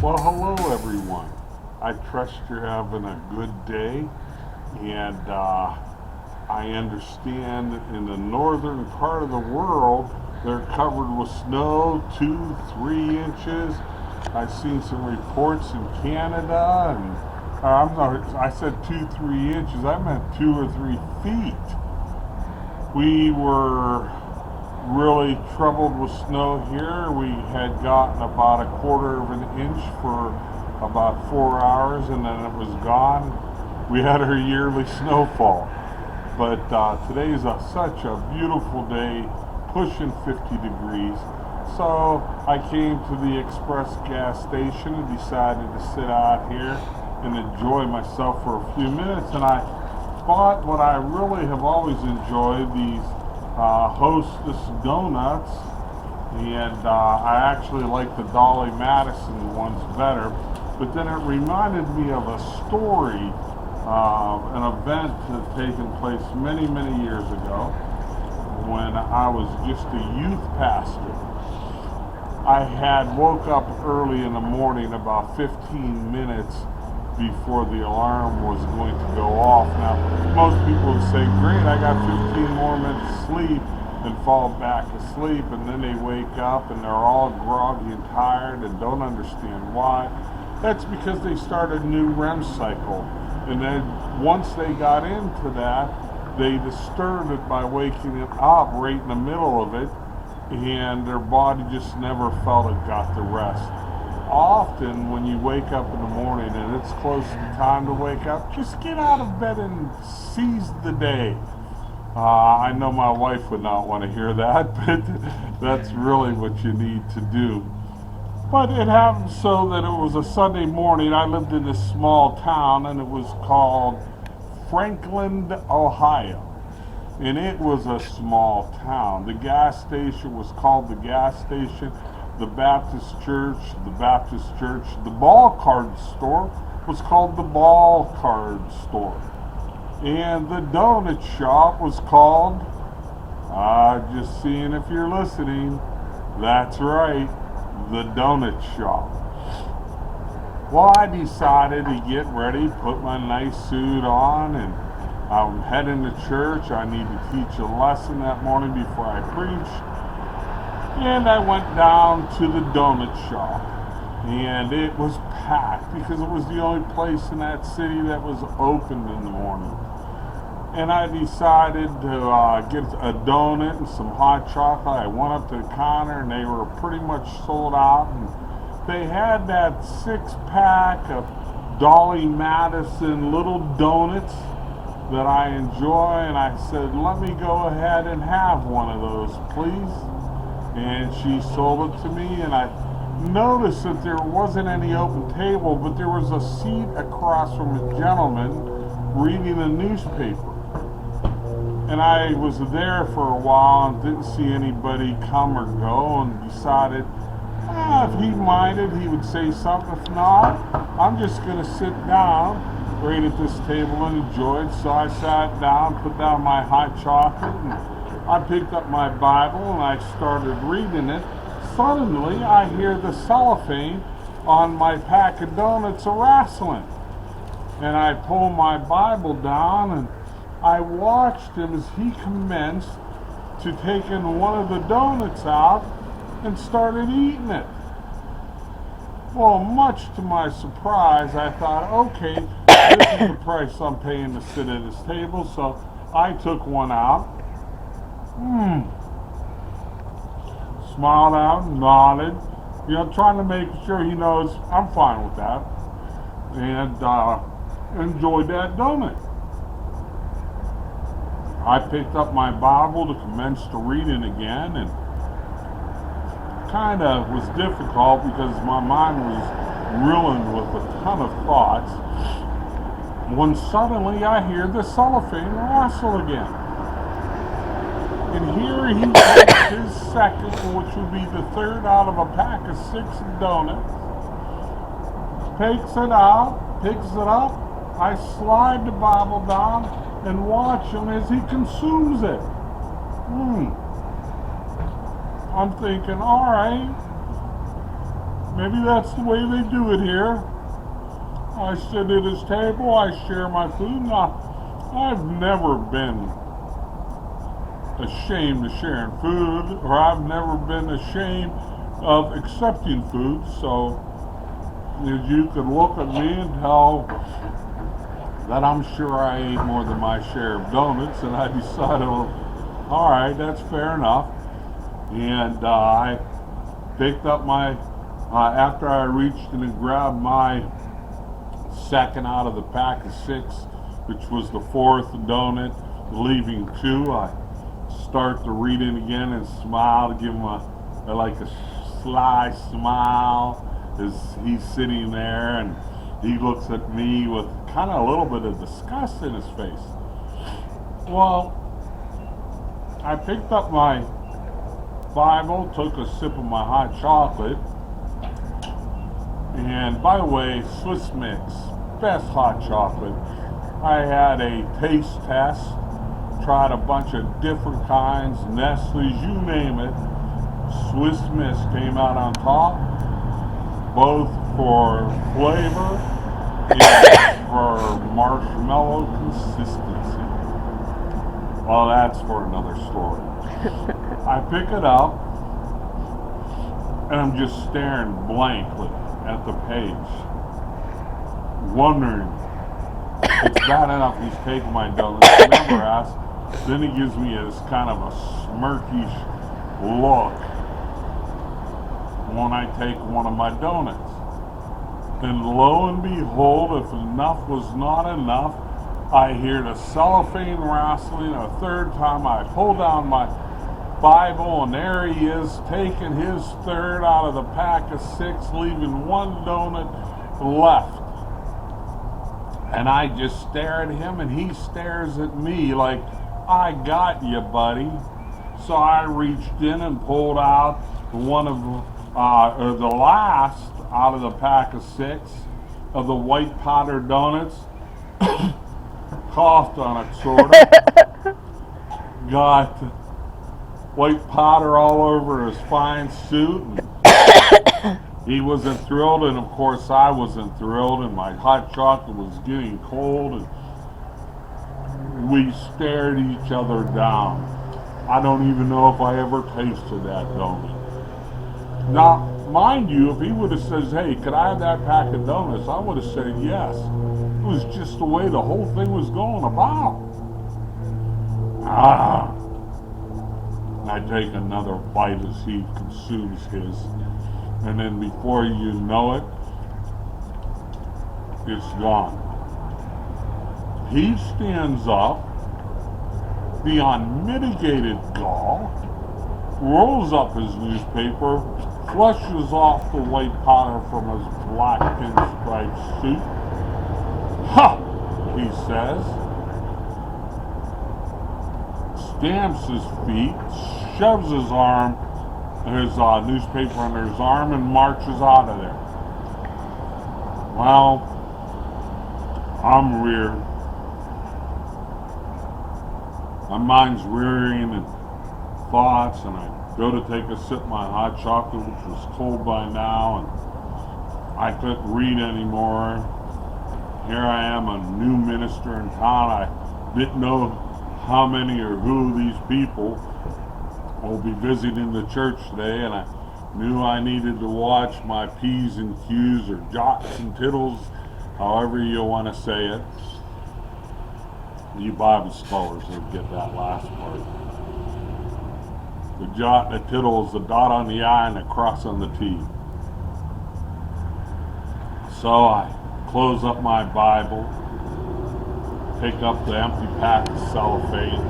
Well, hello everyone. I trust you're having a good day, and I understand that in the northern part of the world they're covered with snow, 2, 3 inches. I've seen some reports in Canada, and I'm not. I said 2, 3 inches. I meant 2 or 3 feet. We were really troubled with snow here. We had gotten about a quarter of an inch for about 4 hours, and then it was gone. We had our yearly snowfall. But today's such a beautiful day, pushing 50 degrees. So I came to the Express gas station and decided to sit out here and enjoy myself for a few minutes. And I bought what I really have always enjoyed, these Hostess donuts, and I actually like the Dolly Madison ones better. But then it reminded me of a story, an event that had taken place many, many years ago when I was just a youth pastor. I had woke up early in the morning, about 15 minutes before the alarm was going to go off. Now, most people would say, great, I got 15 more minutes of sleep, and fall back asleep, and then they wake up and they're all groggy and tired and don't understand why. That's because they started a new REM cycle, and then once they got into that, they disturbed it by waking it up right in the middle of it, and their body just never felt it got the rest. Often when you wake up in the morning and it's close to time to wake up, just get out of bed and seize the day. I know my wife would not want to hear that, but that's really what you need to do. But it happened so that it was a Sunday morning. I lived in this small town, and it was called Franklin, Ohio. And it was a small town. The gas station was called the gas station. The Baptist church, the Baptist church. The ball card store was called the ball card store. And the donut shop was called, just seeing if you're listening, that's right, the donut shop. Well, I decided to get ready, put my nice suit on, and I'm heading to church. I need to teach a lesson that morning before I preached. And I went down to the donut shop, and it was packed because it was the only place in that city that was open in the morning. And I decided to get a donut and some hot chocolate. I went up to the counter, and they were pretty much sold out. And they had that 6-pack of Dolly Madison little donuts that I enjoy, and I said, let me go ahead and have one of those, please. And she sold it to me, and I noticed that there wasn't any open table, but there was a seat across from a gentleman reading a newspaper. And I was there for a while and didn't see anybody come or go, and decided if he minded, he would say something. If not, I'm just going to sit down right at this table and enjoy it. So I sat down, put down my hot chocolate, and I picked up my Bible and I started reading it. Suddenly, I hear the cellophane on my pack of donuts a-rattling. And I pulled my Bible down, and I watched him as he commenced to taking one of the donuts out and started eating it. Well, much to my surprise, I thought, okay, this is the price I'm paying to sit at his table. So I took one out, smiled out, nodded, trying to make sure he knows I'm fine with that, and enjoyed that donut. I picked up my Bible to commence to reading again, and kind of was difficult because my mind was reeling with a ton of thoughts, when suddenly I hear the cellophane rustle again. And here he takes his second, which would be the third out of a pack of 6 donuts, takes it out, picks it up. I slide the Bible down and watch him as he consumes it. I'm thinking, all right, maybe that's the way they do it here. I sit at his table, I share my food. I've never been ashamed of sharing food, or I've never been ashamed of accepting food. So you can look at me and tell that I'm sure I ate more than my share of donuts, and I decided, well, all right, that's fair enough. And I picked up my, after I reached in and grabbed my second out of the pack of 6, which was the 4th donut, leaving 2, I start to read it again and smile, to give him like a sly smile as he's sitting there, and he looks at me with kind of a little bit of disgust in his face. Well, I picked up my Bible, took a sip of my hot chocolate, and by the way, Swiss Mix, best hot chocolate. I had a taste test, tried a bunch of different kinds, Nestle's, you name it. Swiss Miss came out on top, both for flavor and for marshmallow consistency. Well, that's for another story. I pick it up, and I'm just staring blankly at the page, wondering, it's bad enough he's taking my donuts, I never asked. Then he gives me this kind of a smirkish look when I take one of my donuts. And lo and behold, if enough was not enough, I hear the cellophane rattling a third time. I pull down my Bible, and there he is, taking his third out of the pack of 6, leaving one donut left. And I just stare at him, and he stares at me like, I got you, buddy. So I reached in and pulled out one of the last out of the pack of 6 of the white powdered donuts. Coughed on it, sort of. Got white powder all over his fine suit. And he wasn't thrilled, and of course I wasn't thrilled, and my hot chocolate was getting cold, and we stared each other down. I don't even know if I ever tasted that donut. Now, mind you, if he would have said, hey, could I have that pack of donuts, I would have said yes. It was just the way the whole thing was going about. I take another bite as he consumes his, and then before you know it, it's gone. He stands up, the unmitigated gall, rolls up his newspaper, flushes off the white powder from his black pinstripe suit. Ha! He says, stamps his feet, shoves his arm, his newspaper under his arm, and marches out of there. Well, I'm reared. My mind's rearing in thoughts, and I go to take a sip of my hot chocolate, which was cold by now, and I couldn't read anymore. Here I am, a new minister in town. I didn't know how many or who these people will be visiting the church today, and I knew I needed to watch my P's and Q's, or jots and tittles, however you want to say it. You Bible scholars will get that last part. The jot and the tittle is the dot on the I and the cross on the T. So I close up my Bible, pick up the empty pack of cellophane,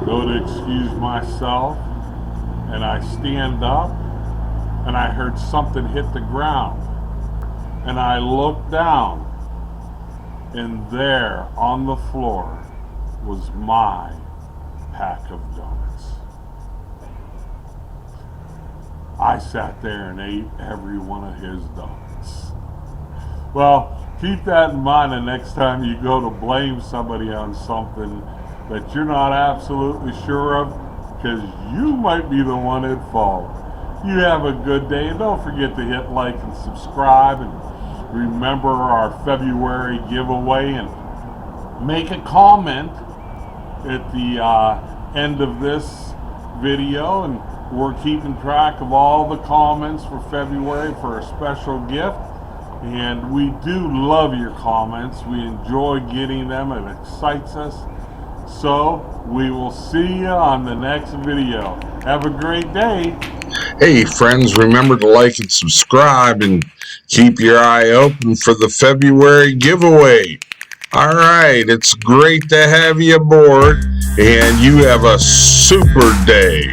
go to excuse myself, and I stand up, and I heard something hit the ground, and I looked down, and there on the floor was my pack of donuts. I sat there and ate every one of his donuts. Well, keep that in mind the next time you go to blame somebody on something that you're not absolutely sure of, because you might be the one at fault. You have a good day. And don't forget to hit like and subscribe. And remember our February giveaway. And make a comment at the end of this video. And we're keeping track of all the comments for February for a special gift. And we do love your comments. We enjoy getting them. It excites us. So we will see you on the next video. Have a great day. Hey, friends, remember to like and subscribe and keep your eye open for the February giveaway. All right, it's great to have you aboard, and you have a super day.